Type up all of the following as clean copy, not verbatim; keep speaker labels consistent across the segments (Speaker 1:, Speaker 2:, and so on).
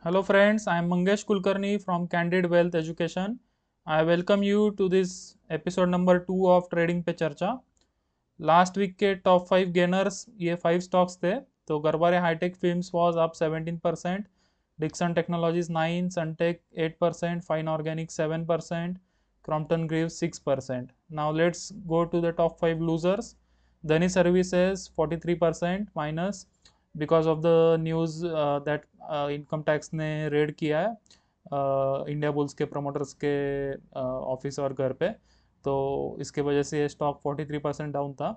Speaker 1: Hello friends, I am Mangesh Kulkarni from Candid Wealth Education. I welcome you to this episode number 2 of Trading पे चर्चा। Last week के top 5 gainers ये 5 stocks थे। तो Garware hi tech films was up 17%, Dixon technologies 9, Suntek 8%, fine organic 7%, Crompton Greaves 6%। Now let's go to the top 5 losers. Dhani services 43% minus because of the news that income tax ने raid किया है Indiabulls के promoters के office और घर पे। तो इसके वजह से ये स्टॉक 43% डाउन था।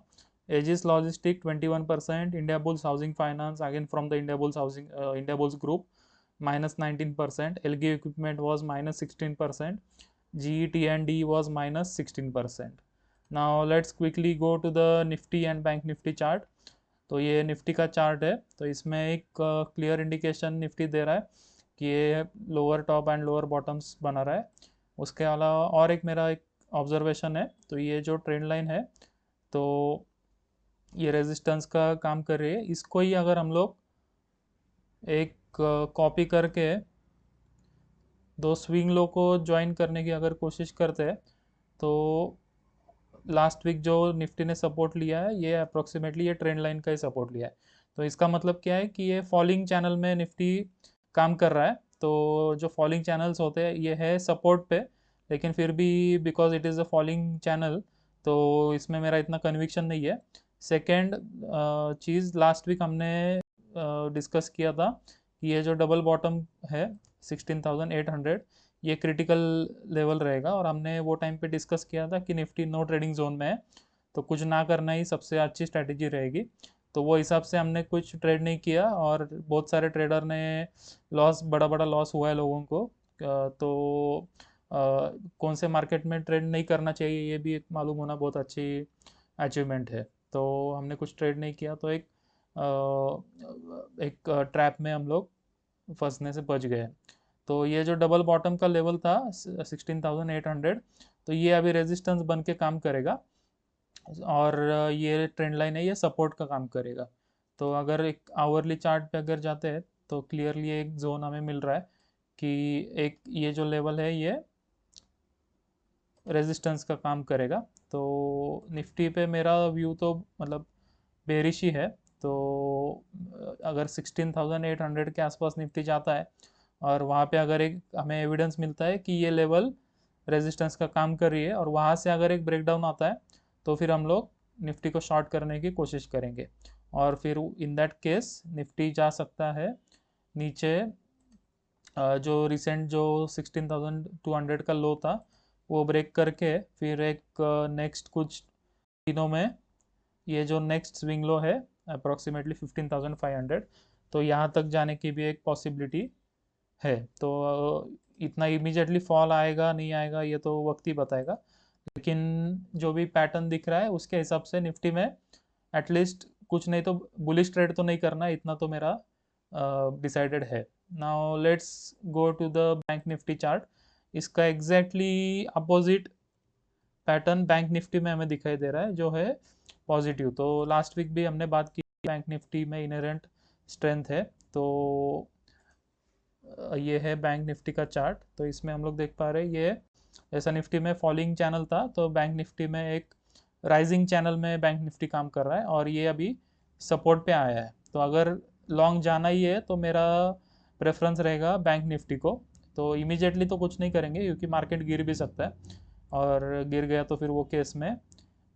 Speaker 1: Aegis logistic 21%, India bulls housing finance again from the India bulls group -19%, Elgi equipment was -16%, G T and D was -16%। Now let's quickly go to the Nifty and bank Nifty chart. तो ये Nifty का chart है। तो इसमें एक clear indication Nifty दे रहा है कि ये lower top and lower bottoms बना रहा है। उसके अलावा और एक मेरा एक ऑब्जर्वेशन है। तो ये जो ट्रेंड लाइन है तो ये रेजिस्टेंस का काम कर रही है। इसको ही अगर हम लोग एक कॉपी करके दो स्विंग लो को ज्वाइन करने की अगर कोशिश करते हैं तो लास्ट वीक जो निफ्टी ने सपोर्ट लिया है ये अप्रोक्सीमेटली ये ट्रेंड लाइन का ही सपोर्ट लिया है। तो इसका मतलब क्या है कि ये फॉलिंग चैनल में निफ्टी काम कर रहा है। तो जो फॉलिंग चैनल्स होते हैं ये है सपोर्ट पे, लेकिन फिर भी because it is a falling channel तो इसमें मेरा इतना कन्विक्शन नहीं है। सेकेंड चीज़, लास्ट वीक हमने डिस्कस किया था कि ये जो डबल बॉटम है 16,800 ये क्रिटिकल लेवल रहेगा, और हमने वो टाइम पे डिस्कस किया था कि निफ्टी नो ट्रेडिंग जोन में है तो कुछ ना करना ही सबसे अच्छी स्ट्रैटेजी रहेगी। तो वो हिसाब से हमने कुछ ट्रेड नहीं किया और बहुत सारे ट्रेडर ने लॉस, बड़ा बड़ा लॉस हुआ है लोगों को। तो कौन से मार्केट में ट्रेड नहीं करना चाहिए ये भी एक मालूम होना बहुत अच्छी अचीवमेंट है। तो हमने कुछ ट्रेड नहीं किया तो एक ट्रैप में हम लोग फंसने से बच गए। तो ये जो डबल बॉटम का लेवल था 16,800, तो ये अभी रेजिस्टेंस बन के काम करेगा और ये ट्रेंड लाइन है ये सपोर्ट का काम करेगा। तो अगर एक आवरली चार्ट पे अगर जाते हैं तो क्लियरली एक जोन हमें मिल रहा है कि एक ये जो लेवल है ये रेजिस्टेंस का काम करेगा। तो निफ्टी पे मेरा व्यू तो मतलब बेरिश ही है। तो अगर 16,800 के आसपास निफ्टी जाता है और वहाँ पे अगर एक हमें एविडेंस मिलता है कि ये लेवल रेजिस्टेंस का काम कर रही है और वहाँ से अगर एक ब्रेकडाउन आता है तो फिर हम लोग निफ्टी को शॉर्ट करने की कोशिश करेंगे। और फिर इन दैट केस निफ्टी जा सकता है नीचे। जो रिसेंट जो 16,200 का लो था वो ब्रेक करके फिर एक नेक्स्ट कुछ दिनों में ये जो नेक्स्ट स्विंग लो है अप्रोक्सीमेटली 15,500, तो यहाँ तक जाने की भी एक पॉसिबिलिटी है। तो इतना इमीडिएटली फॉल आएगा नहीं आएगा ये तो वक्त ही बताएगा, लेकिन जो भी पैटर्न दिख रहा है उसके हिसाब से निफ्टी में एटलीस्ट कुछ नहीं तो बुलिश ट्रेड तो नहीं करना, इतना तो मेरा डिसाइडेड है। Now let's go to the bank Nifty chart. इसका exactly opposite pattern bank Nifty में हमें दिखाई दे रहा है जो है पॉजिटिव। तो लास्ट वीक भी हमने बात की बैंक निफ्टी में इनहेरेंट स्ट्रेंथ है। तो ये है बैंक निफ्टी का चार्ट। तो इसमें हम लोग देख पा रहे हैं ये जैसा निफ्टी में फॉलिंग चैनल था तो बैंक निफ्टी में एक राइजिंग चैनल में बैंक निफ्टी काम कर रहा है और ये अभी सपोर्ट पे आया है। तो अगर लॉन्ग जाना ही है तो मेरा प्रेफरेंस रहेगा बैंक निफ्टी को। तो इमीडिएटली तो कुछ नहीं करेंगे क्योंकि मार्केट गिर भी सकता है और गिर गया तो फिर वो केस में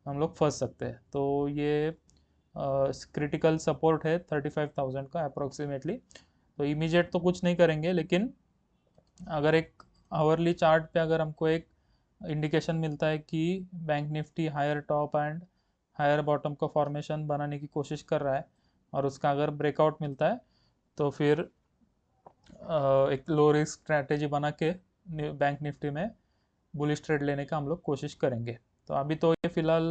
Speaker 1: हम लोग फंस सकते हैं। तो ये क्रिटिकल सपोर्ट है 35,000 का अप्रोक्सीमेटली। तो इमीडिएट तो कुछ नहीं करेंगे, लेकिन अगर एक आवरली चार्ट पे अगर हमको एक इंडिकेशन मिलता है कि bank Nifty higher top and higher bottom का फॉर्मेशन बनाने की कोशिश कर रहा है और उसका अगर ब्रेकआउट मिलता है तो फिर एक लो रिस्क स्ट्रैटेजी बना के बैंक निफ्टी में बुलिश ट्रेड लेने का हम लोग कोशिश करेंगे। तो अभी तो ये फिलहाल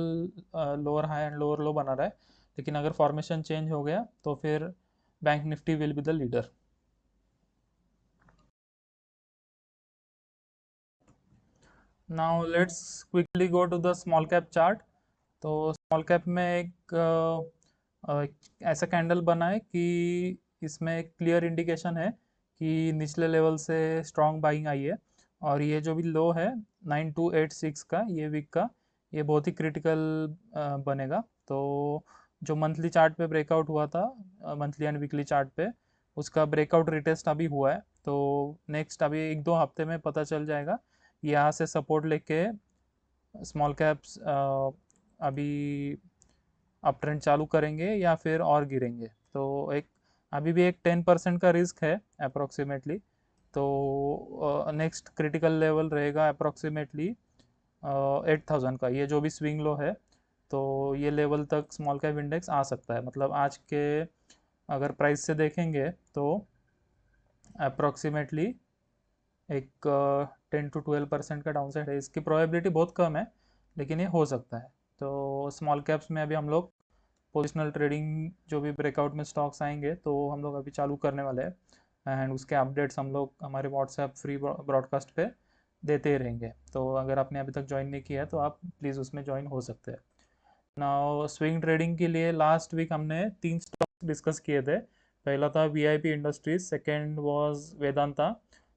Speaker 1: लोअर हाई एंड लोअर लो बना रहा है, लेकिन अगर फॉर्मेशन चेंज हो गया तो फिर bank Nifty will be the leader. Now let's quickly go to the small cap chart. तो स्मॉल कैप में एक ऐसा कैंडल बना है कि इसमें एक क्लियर इंडिकेशन है कि निचले लेवल से स्ट्रॉन्ग बाइंग आई है, और ये जो भी लो है 9286 का, ये वीक का, ये बहुत ही क्रिटिकल बनेगा। तो जो मंथली चार्ट पे ब्रेकआउट हुआ था, मंथली एंड वीकली चार्ट पे, उसका ब्रेकआउट रिटेस्ट अभी हुआ है। तो नेक्स्ट अभी 1-2 हफ्ते में पता चल जाएगा, यहाँ से सपोर्ट लेके स्मॉल कैप्स अभी अप ट्रेंड चालू करेंगे या फिर और गिरेंगे। तो एक अभी भी एक 10% का रिस्क है अप्रोक्सीमेटली। तो नेक्स्ट क्रिटिकल लेवल रहेगा अप्रोक्सीमेटली 8000 का, ये जो भी स्विंग लो है। तो ये लेवल तक स्मॉल कैप इंडेक्स आ सकता है, मतलब आज के अगर प्राइस से देखेंगे तो अप्रोक्सीमेटली एक 10 to 12% का डाउनसाइड है। इसकी प्रोबेबिलिटी बहुत कम है, लेकिन ये हो सकता है। तो स्मॉल कैप्स में अभी हम लोग पोजिशनल ट्रेडिंग, जो भी ब्रेकआउट में स्टॉक्स आएंगे तो हम लोग अभी चालू करने वाले हैं, एंड उसके अपडेट्स हम लोग हमारे व्हाट्सएप फ्री ब्रॉडकास्ट पे देते ही रहेंगे। तो अगर आपने अभी तक ज्वाइन नहीं किया है तो आप प्लीज़ उसमें ज्वाइन हो सकते हैं। नाउ स्विंग ट्रेडिंग के लिए लास्ट वीक हमने 3 स्टॉक्स डिस्कस किए थे। पहला था VIP industries, second was Vedanta,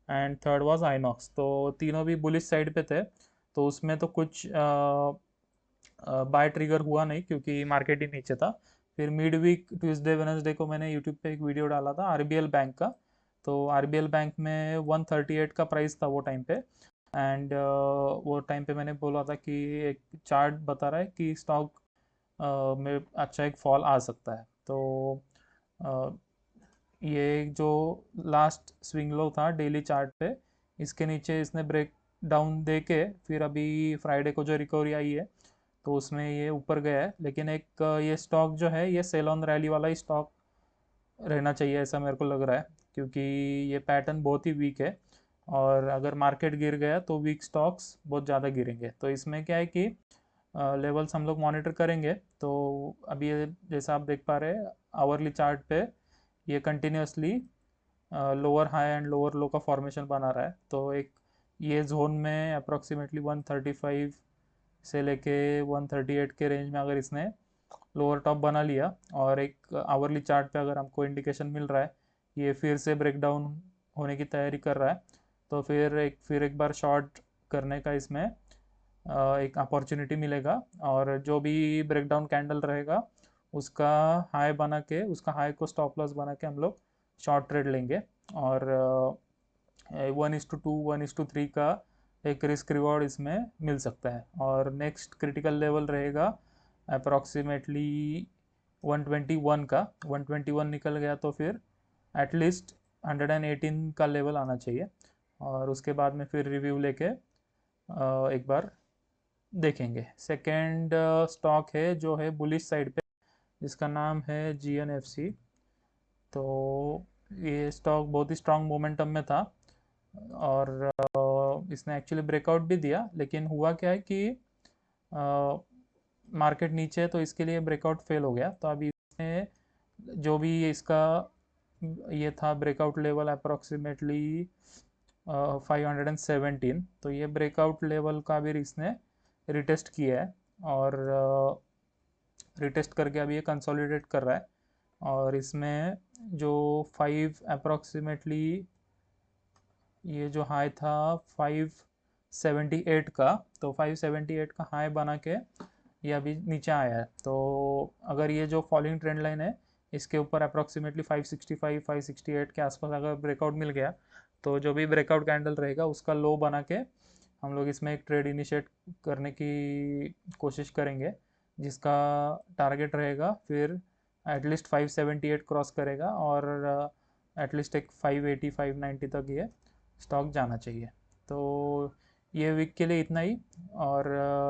Speaker 1: and third was INOX. तो तीनों भी बुलिश साइड पे थे। तो उसमें तो कुछ बाय ट्रिगर हुआ नहीं, क्योंकि मार्केट ही नीचे था। फिर मिड वीक ट्यूसडे वेनसडे को मैंने यूट्यूब पे एक वीडियो डाला था आरबीएल बैंक का। तो आरबीएल बैंक में 138 का प्राइस था वो टाइम पे, एंड वो टाइम पे मैंने बोला था कि एक चार्ट बता रहा है कि स्टॉक में अच्छा एक फॉल आ सकता है। तो अ, ये जो लास्ट स्विंग लो था डेली चार्ट पे, इसके नीचे इसने ब्रेक डाउन दे के फिर अभी फ्राइडे को जो रिकवरी आई है तो उसमें ये ऊपर गया है। लेकिन एक ये स्टॉक जो है ये सेल ऑन रैली वाला ही स्टॉक रहना चाहिए, ऐसा मेरे को लग रहा है, क्योंकि ये पैटर्न बहुत ही वीक है। और अगर मार्केट गिर गया तो वीक स्टॉक्स बहुत ज़्यादा गिरेंगे। तो इसमें क्या है कि लेवल्स हम लोग मॉनिटर करेंगे। तो अभी ये जैसा आप देख पा रहे हैं आवरली चार्ट पे, ये continuously lower high and lower लो का फॉर्मेशन बना रहा है। तो एक ये जोन में अप्रोक्सीमेटली 135 से लेके 138 के रेंज में अगर इसने लोअर टॉप बना लिया, और एक आवरली चार्ट पे अगर हमको इंडिकेशन मिल रहा है ये फिर से ब्रेकडाउन होने की तैयारी कर रहा है, तो फिर एक बार शॉर्ट करने का इसमें एक अपॉर्चुनिटी मिलेगा। और जो भी ब्रेकडाउन कैंडल रहेगा उसका हाई बना के, उसका हाई को स्टॉप लॉस बना के हम लोग शॉर्ट ट्रेड लेंगे। और 1:2 1:3 का एक रिस्क रिवॉर्ड इसमें मिल सकता है। और नेक्स्ट क्रिटिकल लेवल रहेगा अप्रॉक्सीमेटली 121 का। 121 निकल गया तो फिर एटलीस्ट 118 का लेवल आना चाहिए, और उसके बाद में फिर रिव्यू लेके एक बार देखेंगे। सेकेंड स्टॉक है जो है बुलिश साइड पे, जिसका नाम है GNFC। तो ये स्टॉक बहुत ही स्ट्रांग मोमेंटम में था, और इसने एक्चुअली ब्रेकआउट भी दिया। लेकिन हुआ क्या है कि मार्केट नीचे है तो इसके लिए ब्रेकआउट फेल हो गया। तो अभी इसने जो भी इसका ये था ब्रेकआउट लेवल अप्रोक्सीमेटली 517, तो ये ब्रेकआउट लेवल का भी इसने रिटेस्ट किया है, और रिटेस्ट करके अभी ये कंसोलिडेट कर रहा है। और इसमें जो 5 अप्रोक्सीमेटली ये जो हाई था 578 का, तो 578 का हाई बना के ये अभी नीचे आया है। तो अगर ये जो फॉलिंग ट्रेंड लाइन है इसके ऊपर अप्रोक्सीमेटली 565 568 के आसपास अगर ब्रेकआउट मिल गया, तो जो भी ब्रेकआउट कैंडल रहेगा उसका लो बना के हम लोग इसमें एक ट्रेड इनिशिएट करने की कोशिश करेंगे, जिसका टारगेट रहेगा फिर एटलीस्ट 578 क्रॉस करेगा, और एटलीस्ट एक 580 590 तक ये स्टॉक जाना चाहिए। तो ये वीक के लिए इतना ही, और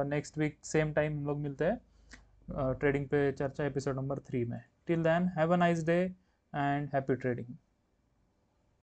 Speaker 1: नेक्स्ट वीक सेम टाइम हम लोग मिलते हैं ट्रेडिंग पे चर्चा एपिसोड नंबर 3 में। Till then have a nice day and happy trading.